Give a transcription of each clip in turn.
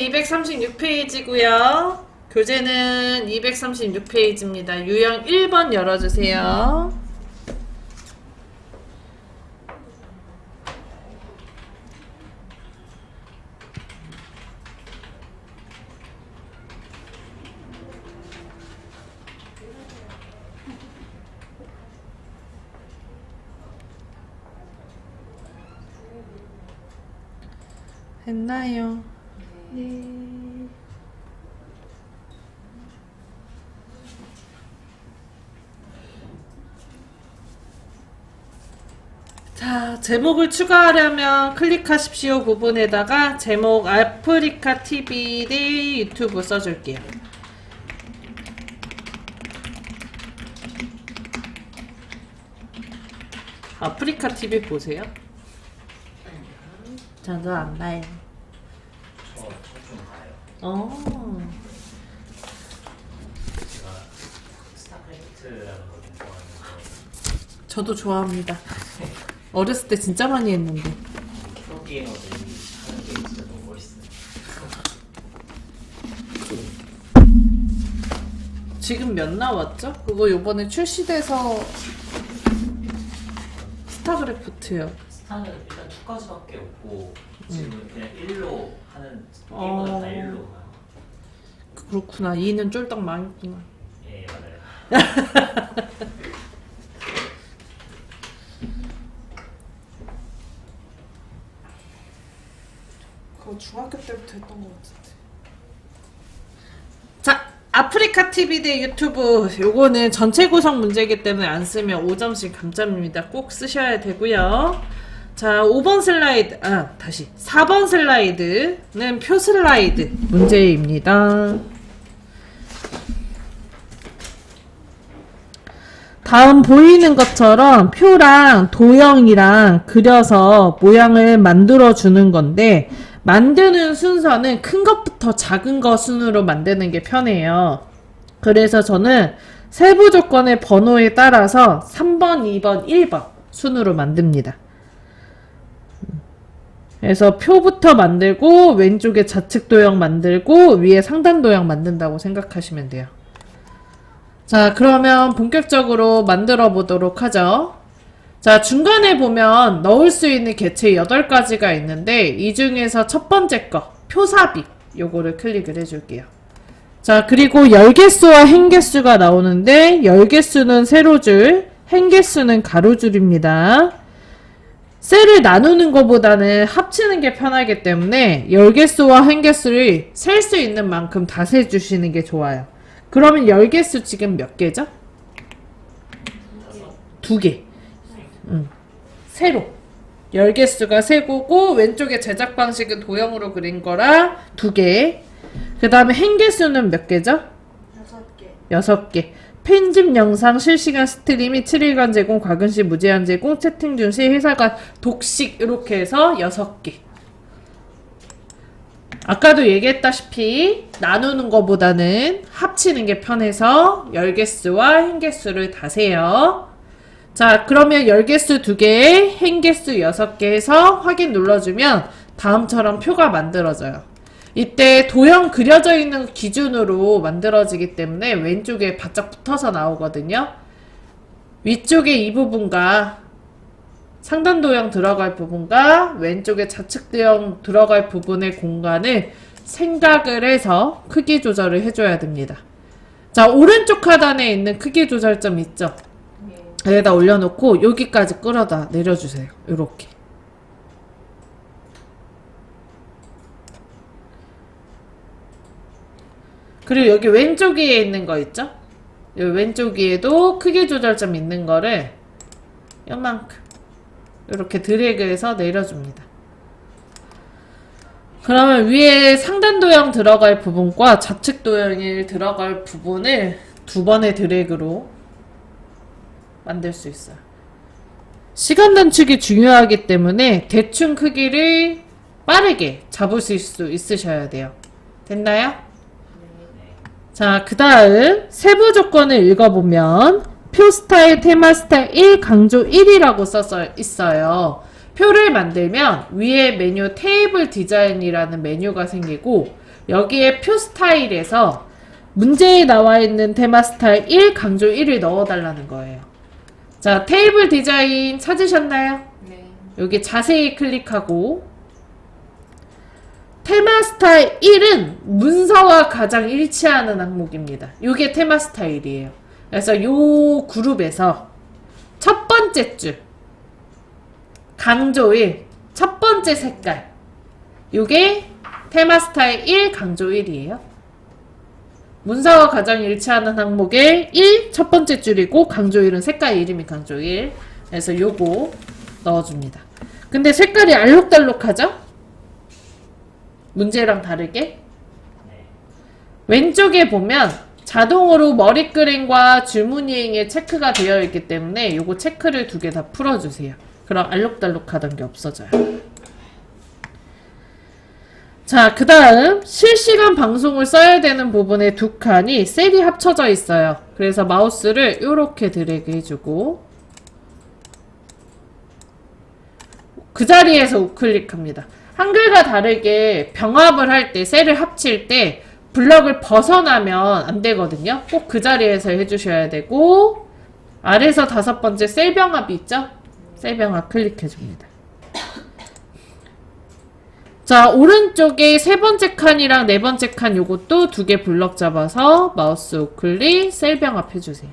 236페이지고요. 교재는 236페이지입니다. 유형 1번 열어주세요. 했나요? 네. 자, 제목을 추가하려면 클릭하십시오 부분에다가 제목 아프리카 TV 대 유튜브 써줄게요. 아프리카 TV 보세요. 저도 안 봐요. 좀 봐요. 어. 제가 스타크래프트라는 걸 좀 좋아하는데 저도 좋아합니다. 어렸을 때 진짜 많이 했는데. 프로게이머들이 하는 게 진짜 너무 멋있어요. 지금 몇 나왔죠? 그거 요번에 출시돼서 스타크래프트요. 스타는 일단 2까지밖에 없고 지금 그냥 1로 하는 게임은 다 1로 가요. 그렇구나. 2는 쫄딱 망했구나. 예, 맞아요. 그거 중학교 때부터 했던 것 같은데. 자, 아프리카 TV 대 유튜브. 요거는 전체 구성 문제이기 때문에 안 쓰면 5점씩 감점입니다. 꼭 쓰셔야 되고요. 자, 5번 슬라이드. 다시. 4번 슬라이드는 표 슬라이드 문제입니다. 다음 보이는 것처럼 표랑 도형이랑 그려서 모양을 만들어 주는 건데, 만드는 순서는 큰 것부터 작은 거 순으로 만드는 게 편해요. 그래서 저는 세부 조건의 번호에 따라서 3번, 2번, 1번 순으로 만듭니다. 그래서 표부터 만들고 왼쪽에 좌측 도형 만들고 위에 상단 도형 만든다고 생각하시면 돼요. 자, 그러면 본격적으로 만들어 보도록 하죠. 자, 중간에 보면 넣을 수 있는 개체 8가지가 있는데 이 중에서 첫 번째 거, 표삽입 요거를 클릭을 해줄게요. 자, 그리고 열개수와 행개수가 나오는데 열개수는 세로줄, 행개수는 가로줄입니다. 셀을 나누는 것보다는 합치는 게 편하기 때문에 열개수와 행개수를 셀 수 있는 만큼 다 세주시는 게 좋아요. 그러면 열개수 지금 몇 개죠? 2개. 세로. 열개수가 세고고 왼쪽에 제작 방식은 도형으로 그린 거라 2개. 그 다음에 행개수는 몇 개죠? 6개. 6개. 편집 영상 실시간 스트리밍 7일간 제공 과금시 무제한 제공 채팅 중시 회사관 독식 이렇게 해서 6개. 아까도 얘기했다시피 나누는 것보다는 합치는 게 편해서 열개수와 행개수를 다 세요. 자, 그러면 열개수 2개, 행개수 6개 해서 확인 눌러주면 다음처럼 표가 만들어져요. 이때 도형 그려져 있는 기준으로 만들어지기 때문에 왼쪽에 바짝 붙어서 나오거든요. 위쪽에 이 부분과 상단 도형 들어갈 부분과 왼쪽에 좌측 도형 들어갈 부분의 공간을 생각을 해서 크기 조절을 해줘야 됩니다. 자, 오른쪽 하단에 있는 크기 조절점 있죠? 여기다 올려놓고 여기까지 끌어다 내려주세요. 요렇게. 그리고 여기 왼쪽 위에 있는 거 있죠? 여기 왼쪽 위에도 크기 조절점 있는 거를 요만큼 이렇게 드래그해서 내려줍니다. 그러면 위에 상단 도형 들어갈 부분과 좌측 도형이 들어갈 부분을 2번의 드래그로 만들 수 있어요. 시간 단축이 중요하기 때문에 대충 크기를 빠르게 잡으실 수 있으셔야 돼요. 됐나요? 자, 그 다음 세부 조건을 읽어보면 표 스타일, 테마 스타일 1, 강조 1이라고 써서 있어요. 표를 만들면 위에 메뉴 테이블 디자인이라는 메뉴가 생기고 여기에 표 스타일에서 문제에 나와 있는 테마 스타일 1, 강조 1을 넣어달라는 거예요. 자, 테이블 디자인 찾으셨나요? 네. 여기 자세히 클릭하고 테마 스타일 1은 문서와 가장 일치하는 항목입니다. 이게 테마 스타일이에요. 그래서 이 그룹에서 첫 번째 줄 강조 1, 첫 번째 색깔 이게 테마 스타일 1, 강조 1이에요. 문서와 가장 일치하는 항목의 1, 첫 번째 줄이고 강조 1은 색깔 이름이 강조 1. 그래서 요거 넣어줍니다. 근데 색깔이 알록달록하죠? 문제랑 다르게. 네. 왼쪽에 보면 자동으로 머리끄램과 줄무늬행에 체크가 되어 있기 때문에 요거 체크를 2개 다 풀어주세요. 그럼 알록달록하던 게 없어져요. 자, 그 다음 실시간 방송을 써야 되는 부분에 2칸이 셀이 합쳐져 있어요. 그래서 마우스를 이렇게 드래그 해주고 그 자리에서 우클릭합니다. 한글과 다르게 병합을 할 때, 셀을 합칠 때 블럭을 벗어나면 안 되거든요. 꼭 그 자리에서 해주셔야 되고 아래에서 5번째 셀 병합이 있죠? 셀 병합 클릭해줍니다. 자, 오른쪽에 3번째 칸이랑 4번째 칸 요것도 2개 블럭 잡아서 마우스 우클릭 셀 병합 해주세요.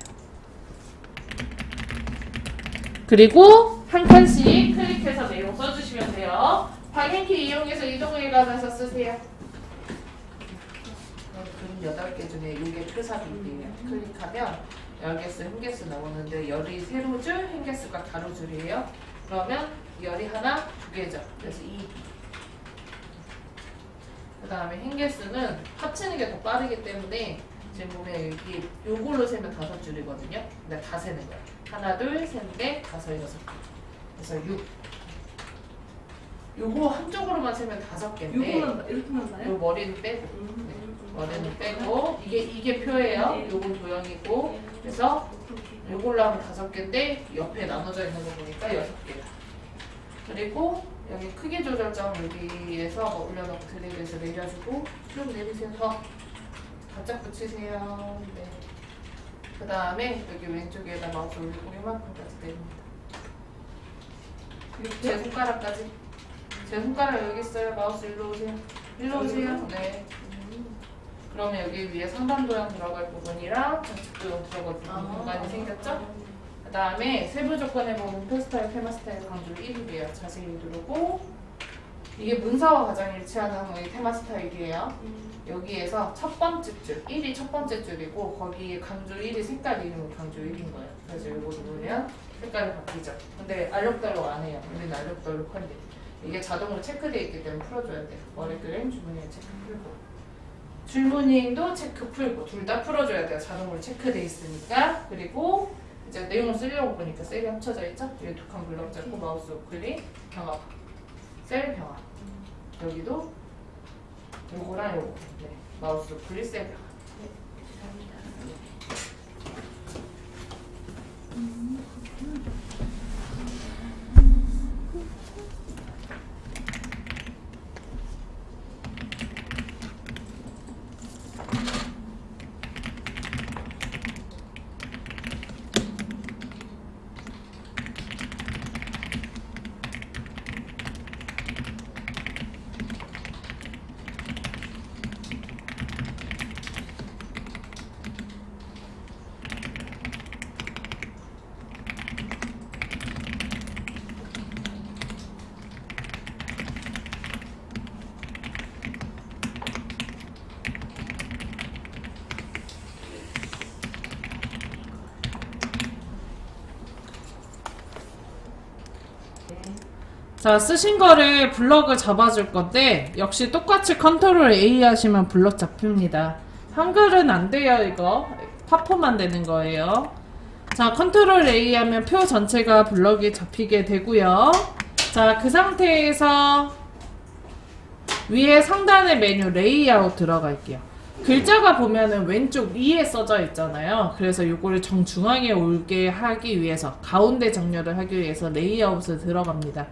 그리고 한 칸씩 클릭해서 내용 써주시면 돼요. 방향키 이용해서 이동을 해가면서 쓰세요. 그럼 8개 중에 이게 표삽인데요. 클릭하면 열개수, 흰개수 나오는데 열이 세로줄, 흰개수가 가로줄이에요. 그러면 열이 하나, 2개죠. 그래서 2. 그 다음에 흰개수는 합치는 게 더 빠르기 때문에 지금 보면 여기 요걸로 세면 5줄이거든요. 근데 다 세는 거예요. 하나, 둘, 셋, 넷, 다섯, 6개. 그래서 6. 요거 한쪽으로만 세면 5개인데 이렇게만 나요? 요 머리는 빼고 머리는 빼고 이게 표예요. 요건 도형이고 그래서 요걸로 하면 5개인데 옆에 나눠져 있는 거 보니까 6개다. 그리고 여기 크기 조절점 여기에서 올려놓고 드래그해서 내려주고 쭉 내리셔서 바짝 붙이세요. 네. 그 다음에 여기 왼쪽에다 마우스 올리고 이만큼까지 내립니다. 제 손가락까지. 제 손가락 여기 있어요. 마우스 일로 오세요. 일로 오세요. 네. 그러면 여기 위에 상단 도형 들어갈 부분이랑 좌측 도형 들어갈 부분 공간이 생겼죠? 그 다음에 세부 조건에 보면 표 스타일, 테마 스타일 강조 1이에요. 자세히 누르고 이게 문서와 가장 일치하는 항목이 테마 스타일이에요. 여기에서 첫 번째 줄, 1이 첫 번째 줄이고 거기에 강조 1이 색깔 이름이 강조 1인 거예요. 그래서 이거 누르면 색깔이 바뀌죠. 근데 알록달록 안 해요. 우리는 알록달록한데 이게 자동으로 체크되어 있기 때문에 풀어줘야 돼요. 머리끄램, 줄무늬 체크 풀고 줄무늬도 체크 풀고 둘 다 풀어줘야 돼요. 자동으로 체크되어 있으니까. 그리고 이제 내용을 쓰려고 보니까 셀이 합쳐져 있죠? 여기 2칸 블럭 잡고 마우스 우클릭 병합 셀 병합 여기도 요거랑 요거 네. 마우스 우클릭 셀 병합 자, 쓰신 거를 블럭을 잡아줄 건데 역시 똑같이 컨트롤 A 하시면 블럭 잡힙니다. 한글은 안 돼요. 이거 파포만 되는 거예요. 자, 컨트롤 A 하면 표 전체가 블럭이 잡히게 되고요. 자, 그 상태에서 위에 상단의 메뉴 레이아웃 들어갈게요. 글자가 보면은 왼쪽 위에 써져 있잖아요. 그래서 이거를 정중앙에 올게 하기 위해서 가운데 정렬을 하기 위해서 레이아웃을 들어갑니다.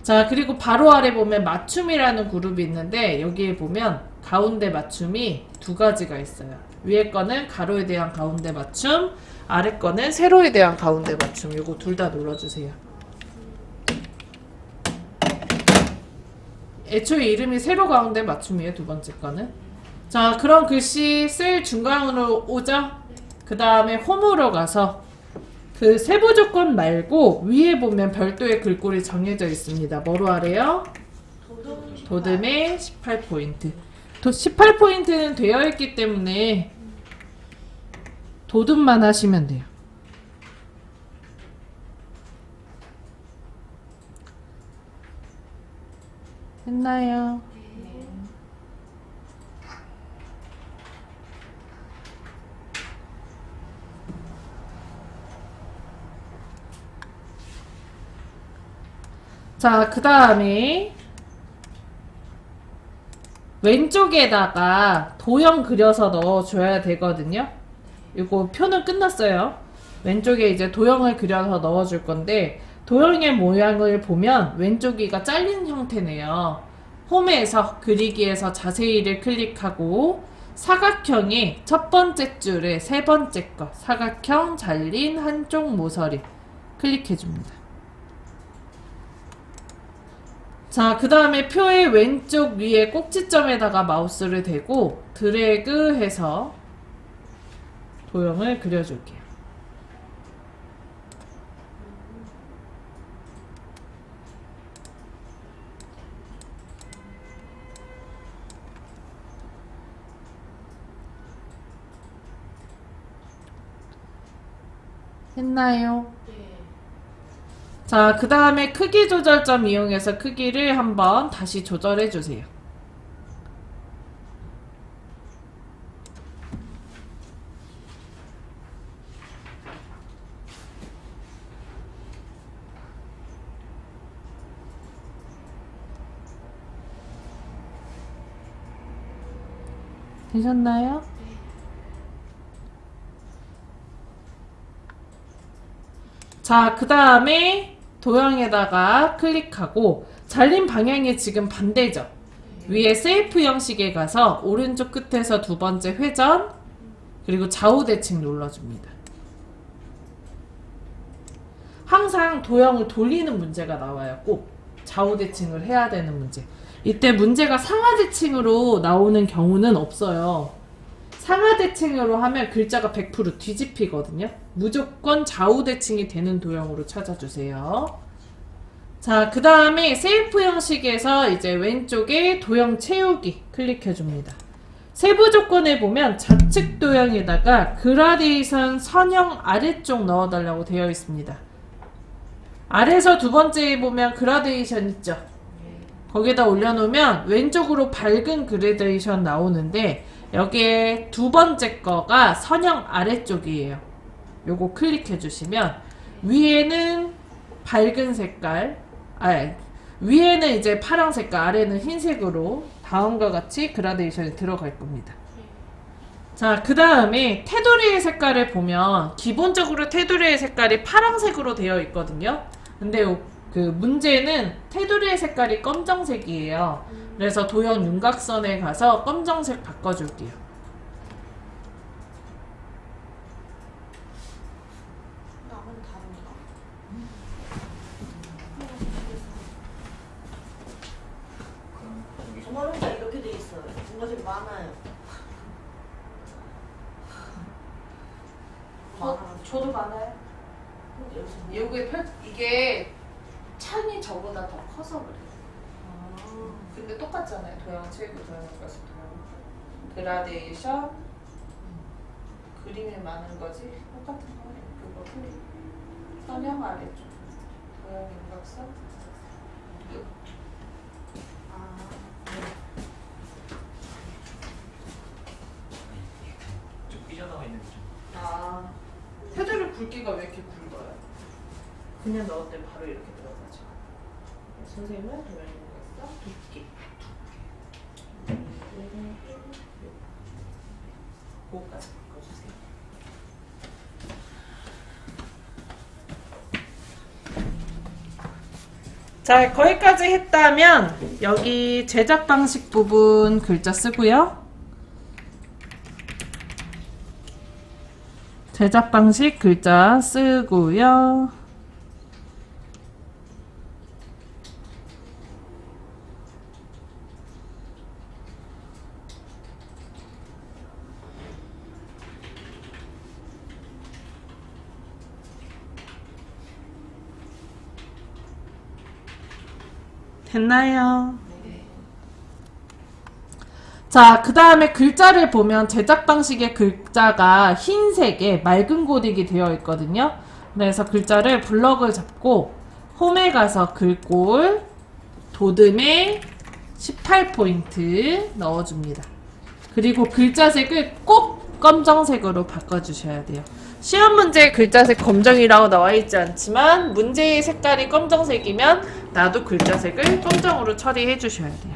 자, 그리고 바로 아래 보면 맞춤이라는 그룹이 있는데 여기에 보면 가운데 맞춤이 두 가지가 있어요. 위에 거는 가로에 대한 가운데 맞춤, 아래 거는 세로에 대한 가운데 맞춤. 요거 둘 다 눌러주세요. 애초에 이름이 세로 가운데 맞춤이에요. 두 번째 거는. 자, 그럼 글씨 셀 중간으로 오죠? 그 다음에 홈으로 가서 그 세부 조건 말고 위에 보면 별도의 글꼴이 정해져 있습니다. 뭐로 하래요? 도듬의 18포인트. 18포인트는 되어 있기 때문에 도듬만 하시면 돼요. 했나요? 자, 그 다음에 왼쪽에다가 도형 그려서 넣어줘야 되거든요. 이거 표는 끝났어요. 왼쪽에 이제 도형을 그려서 넣어줄 건데 도형의 모양을 보면 왼쪽이가 잘린 형태네요. 홈에서 그리기에서 자세히를 클릭하고 사각형의 첫 번째 줄에 세 번째 거 사각형 잘린 한쪽 모서리 클릭해줍니다. 자, 그 다음에 표의 왼쪽 위에 꼭지점에다가 마우스를 대고 드래그 해서 도형을 그려줄게요. 했나요? 자, 그 다음에 크기 조절점 이용해서 크기를 한번 다시 조절해 주세요. 되셨나요? 자, 그 다음에 도형에다가 클릭하고 잘린 방향이 지금 반대죠. 위에 세이프 형식에 가서 오른쪽 끝에서 두 번째 회전 그리고 좌우 대칭 눌러줍니다. 항상 도형을 돌리는 문제가 나와요. 꼭 좌우 대칭을 해야 되는 문제. 이때 문제가 상하 대칭으로 나오는 경우는 없어요. 상하 대칭으로 하면 글자가 100% 뒤집히거든요. 무조건 좌우 대칭이 되는 도형으로 찾아주세요. 자, 그 다음에 세이프 형식에서 이제 왼쪽에 도형 채우기 클릭해줍니다. 세부 조건에 보면 좌측 도형에다가 그라데이션 선형 아래쪽 넣어달라고 되어 있습니다. 아래에서 두 번째에 보면 그라데이션 있죠? 거기다 올려놓으면 왼쪽으로 밝은 그라데이션 나오는데 여기에 두 번째 거가 선형 아래쪽이에요. 요거 클릭해 주시면 위에는 밝은 색깔, 위에는 이제 파란 색깔, 아래는 흰색으로 다음과 같이 그라데이션이 들어갈 겁니다. 자, 그 다음에 테두리의 색깔을 보면 기본적으로 테두리의 색깔이 파란색으로 되어 있거든요. 근데 그 문제는 테두리의 색깔이 검정색이에요. 그래서 도형 윤곽선에 가서 검정색 바꿔줄게요. 남은 다른가? 정말 혼자 이렇게 돼 있어요. 뭔가 좀 많아요. 저도 많아요. 이게 창이 저보다 더 커서 그래요. 근데 똑같잖아요. 도형 채우고 도형 윤곽선 도형 그라데이션 그림이 많은 거지 똑같은 거예요. 그거를 선형 아래쪽 도형 윤곽선 좀 삐져나와 있는 게 좀. 테두리 굵기가 왜 이렇게 굵어요? 그냥 넣을 때 바로 이렇게 들어가죠. 선생님은 도형 윤곽선 두께 그거까지 바꿔주세요. 자, 거기까지 했다면 여기 제작 방식 부분 글자 쓰고요. 제작 방식 글자 쓰고요. 됐나요? 자, 그 다음에 글자를 보면 제작 방식의 글자가 흰색에 맑은 고딕이 되어 있거든요. 그래서 글자를 블럭을 잡고 홈에 가서 글꼴, 도듬에 18포인트 넣어줍니다. 그리고 글자색을 꼭 검정색으로 바꿔주셔야 돼요. 시험 문제에 글자색 검정이라고 나와 있지 않지만 문제의 색깔이 검정색이면 나도 글자색을 검정으로 처리해 주셔야 돼요.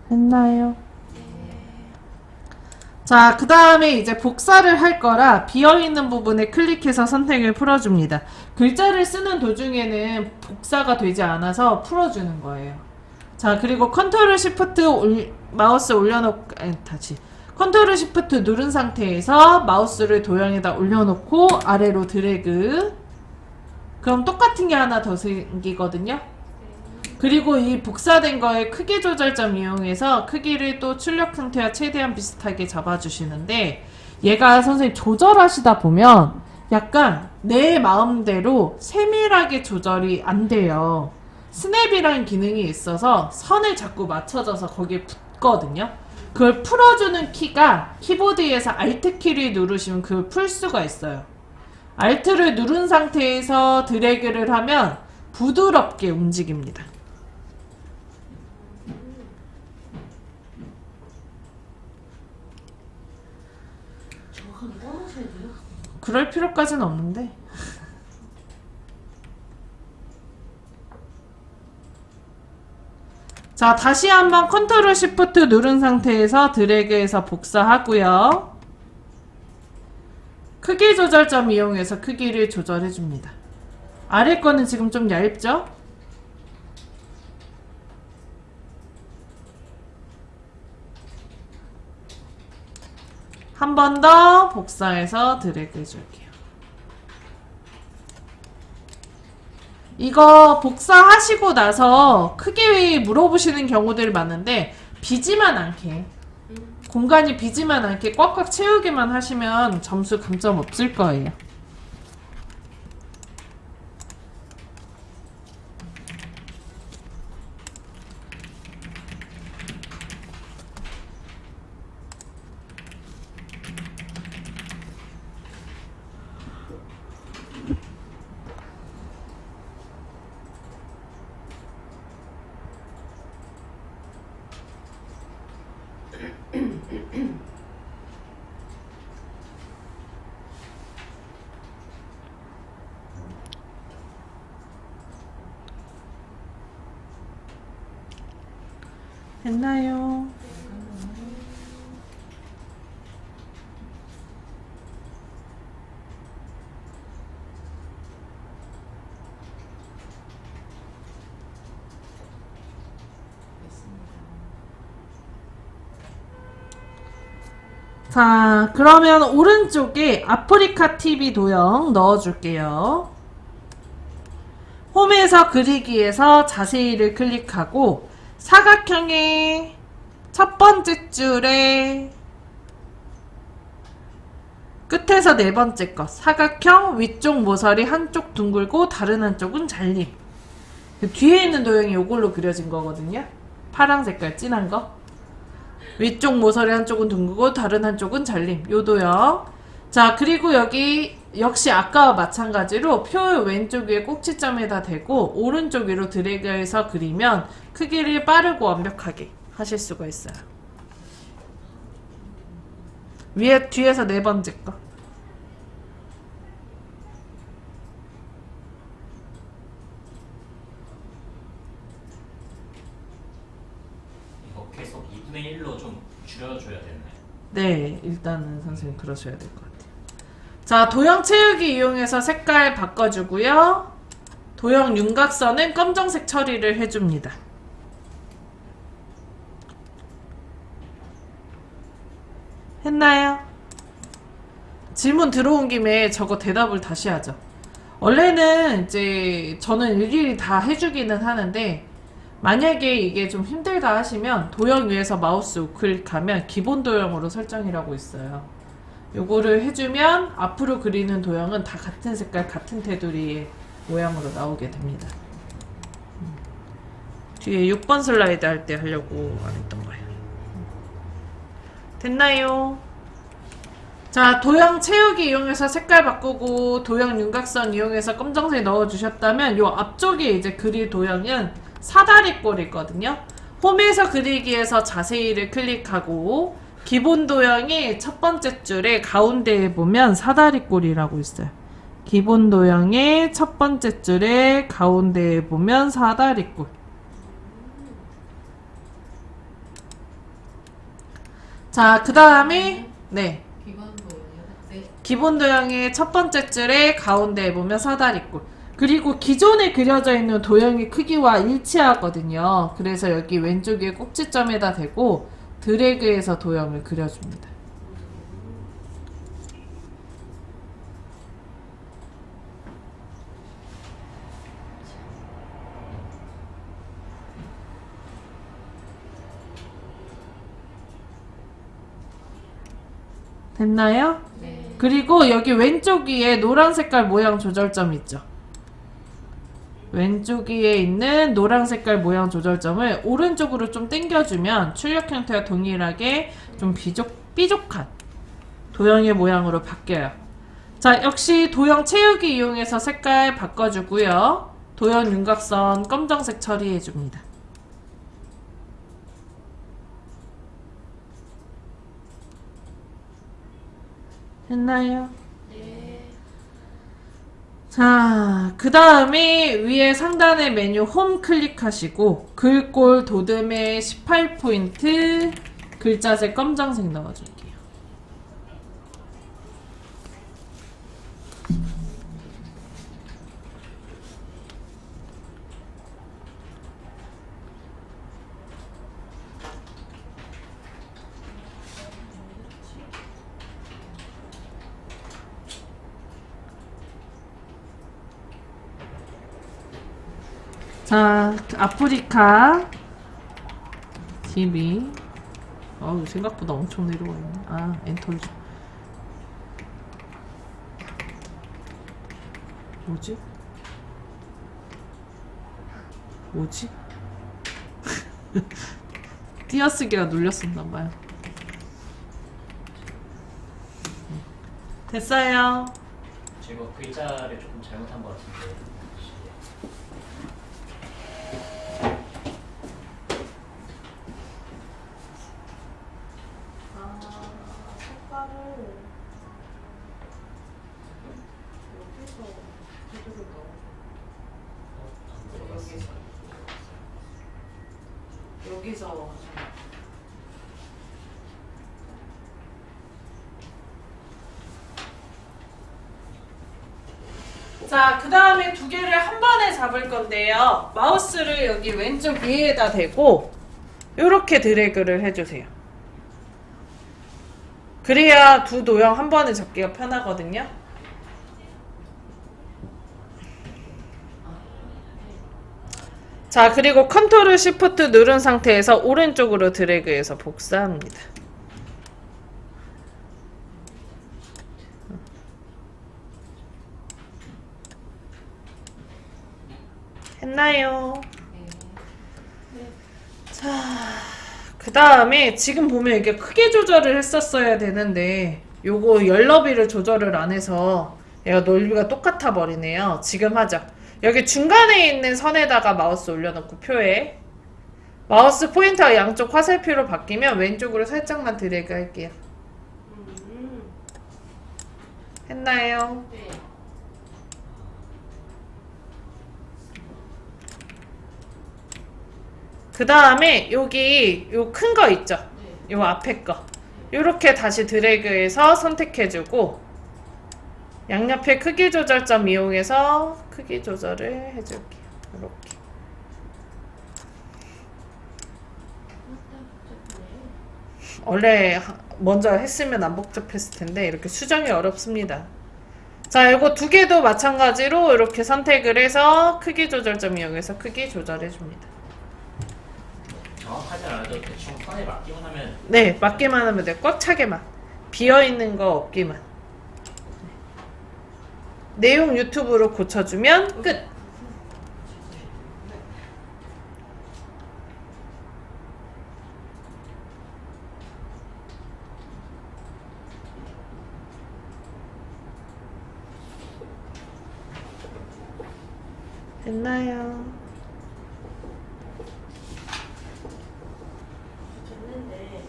됐나요? 자, 그 다음에 이제 복사를 할 거라 비어있는 부분에 클릭해서 선택을 풀어줍니다. 글자를 쓰는 도중에는 복사가 되지 않아서 풀어주는 거예요. 자, 그리고 컨트롤 시프트 마우스 올려놓고, 다시. 컨트롤 시프트 누른 상태에서 마우스를 도형에다 올려놓고 아래로 드래그. 그럼 똑같은 게 하나 더 생기거든요. 그리고 이 복사된 거에 크기 조절점 이용해서 크기를 또 출력 형태와 최대한 비슷하게 잡아주시는데 얘가 선생님 조절하시다 보면 약간 내 마음대로 세밀하게 조절이 안 돼요. 스냅이라는 기능이 있어서 선을 자꾸 맞춰져서 거기에 붙거든요. 그걸 풀어주는 키가 키보드에서 Alt 키를 누르시면 그걸 풀 수가 있어요. Alt를 누른 상태에서 드래그를 하면 부드럽게 움직입니다. 정확하게 떠나셔야 돼요? 그럴 필요까지는 없는데. 자, 다시 한번 컨트롤 시프트 누른 상태에서 드래그해서 복사하고요. 크기 조절점 이용해서 크기를 조절해 줍니다. 아래 거는 지금 좀 얇죠? 한 번 더 복사해서 드래그 해줄게요. 이거 복사하시고 나서 크게 물어보시는 경우들이 많은데 비지만 않게 공간이 비지만 않게 꽉꽉 채우기만 하시면 점수 감점 없을 거예요. 됐나요? 자, 그러면 오른쪽에 아프리카 TV 도형 넣어줄게요. 홈에서 그리기에서 자세히를 클릭하고 사각형의 첫 번째 줄에 끝에서 네 번째 거 사각형 위쪽 모서리 한쪽 둥글고 다른 한쪽은 잘림. 그 뒤에 있는 도형이 이걸로 그려진 거거든요. 파란 색깔 진한 거. 위쪽 모서리 한쪽은 둥글고 다른 한쪽은 잘림. 요 도형. 자, 그리고 여기 역시 아까와 마찬가지로 표 왼쪽 위에 꼭지점에다 대고 오른쪽 위로 드래그해서 그리면 크기를 빠르고 완벽하게 하실 수가 있어요. 위에 뒤에서 네 번째 거. 이거 계속 2분의 1로 좀 줄여줘야 되나요? 네, 일단은 선생님 그러셔야 될 것 같아요. 자, 도형 채우기 이용해서 색깔 바꿔주고요. 도형 윤곽선은 검정색 처리를 해줍니다. 했나요? 질문 들어온 김에 저거 대답을 다시 하죠. 원래는 이제 저는 일일이 다 해주기는 하는데 만약에 이게 좀 힘들다 하시면 도형 위에서 마우스 우클릭하면 기본 도형으로 설정이라고 있어요. 요거를 해주면 앞으로 그리는 도형은 다 같은 색깔 같은 테두리의 모양으로 나오게 됩니다. 뒤에 6번 슬라이드 할 때 하려고 안 했던 거예요. 됐나요? 자, 도형 채우기 이용해서 색깔 바꾸고 도형 윤곽선 이용해서 검정색 넣어주셨다면 요 앞쪽에 이제 그릴 도형은 사다리꼴이거든요. 홈에서 그리기에서 자세히를 클릭하고 기본 도형이 첫 번째 줄에 가운데에 보면 사다리꼴이라고 있어요. 기본 도형의 첫 번째 줄에 가운데에 보면 사다리꼴. 자, 그 다음에 네. 기본 도형의 첫 번째 줄에 가운데에 보면 사다리꼴. 그리고 기존에 그려져 있는 도형의 크기와 일치하거든요. 그래서 여기 왼쪽에 꼭지점에다 대고 드래그해서 도형을 그려줍니다. 됐나요? 네. 그리고 여기 왼쪽 위에 노란 색깔 모양 조절점 있죠? 왼쪽 위에 있는 노란 색깔 모양 조절점을 오른쪽으로 좀 당겨주면 출력 형태와 동일하게 좀 삐죽한 도형의 모양으로 바뀌어요. 자, 역시 도형 채우기 이용해서 색깔 바꿔주고요. 도형 윤곽선 검정색 처리해줍니다. 됐나요? 네. 자, 그 다음에 위에 상단의 메뉴 홈 클릭하시고 글꼴 도듬에 18포인트 글자색 검정색 넣어줄게요. 자, 아프리카 TV. 어우, 생각보다 엄청 내려와 있네. 아, 엔터를 좀. 뭐지? 뭐지? 띄어쓰기가 눌렸었나봐요. 됐어요. 제가 글자를 조금 잘못한 것 같은데. 색깔을 여기서 제대로 넣어. 여기서 자, 그 다음에 두 개를 한 번에 잡을 건데요. 마우스를 여기 왼쪽 위에다 대고 이렇게 드래그를 해주세요. 그래야 두 도형 한 번에 잡기가 편하거든요. 자, 그리고 컨트롤 시프트 누른 상태에서 오른쪽으로 드래그해서 복사합니다. 했나요? 자, 그 다음에 지금 보면 이게 크게 조절을 했었어야 되는데 요거 열너비를 조절을 안 해서 얘가 넓이가 똑같아 버리네요. 지금 하죠. 여기 중간에 있는 선에다가 마우스 올려놓고 표에 마우스 포인터가 양쪽 화살표로 바뀌면 왼쪽으로 살짝만 드래그 할게요. 했나요? 네. 그 다음에 여기 요 큰 거 있죠? 네. 요 앞에 거 요렇게 다시 드래그해서 선택해주고 양옆에 크기 조절점 이용해서 크기 조절을 해줄게요. 이렇게. 원래 먼저 했으면 안 복잡했을 텐데 이렇게 수정이 어렵습니다. 자, 이거 두 개도 마찬가지로 이렇게 선택을 해서 크기 조절점 이용해서 크기 조절해 줍니다. 정확하지 않아도 대충 선에 맞기만 하면 네, 맞게만 하면 돼요. 꽉 차게만. 비어있는 거 없기만. 내용 유튜브로 고쳐주면 끝! 됐나요? 됐는데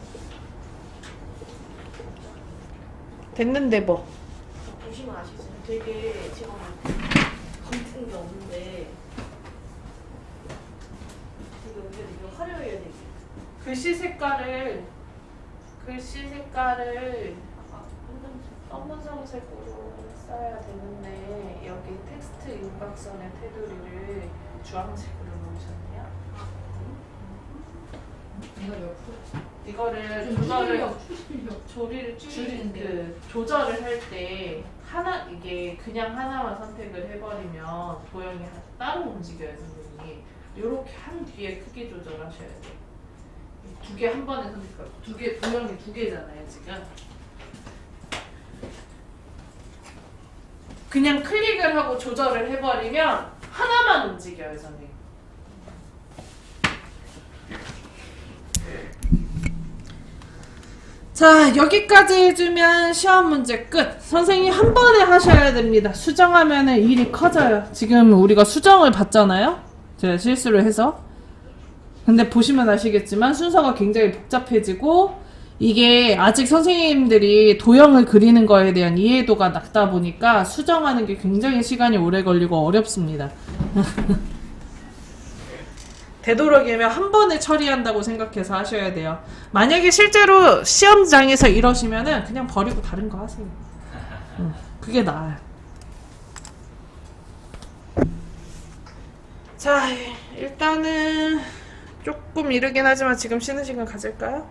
됐는데 뭐. 보시면 아시겠어요? 되게 제가 검증 게 없는데 되게 은근 이거 화려해야 되게. 글씨 색깔을 아, 검은색으로 써야 되는데 여기 텍스트 윤곽선의 테두리를 주황색으로 놓으셨네요. 이거를 조리를 조절을 할 때 하나 이게 그냥 하나만 선택을 해버리면 도형이 따로 움직여요, 선생님이. 요렇게 한 뒤에 크기 조절하셔야 돼요. 두 개 한 번에 선택하고 두 개 도형이 두 개잖아요, 지금. 그냥 클릭을 하고 조절을 해버리면 하나만 움직여요, 선생님. 자, 여기까지 해주면 시험 문제 끝. 선생님 한 번에 하셔야 됩니다. 수정하면 일이 커져요. 지금 우리가 수정을 받잖아요. 제가 실수를 해서. 근데 보시면 아시겠지만 순서가 굉장히 복잡해지고 이게 아직 선생님들이 도형을 그리는 거에 대한 이해도가 낮다 보니까 수정하는 게 굉장히 시간이 오래 걸리고 어렵습니다. 되도록이면 한 번에 처리한다고 생각해서 하셔야 돼요. 만약에 실제로 시험장에서 이러시면은 그냥 버리고 다른 거 하세요. 그게 나아요. 자, 일단은 조금 이르긴 하지만 지금 쉬는 시간 가질까요?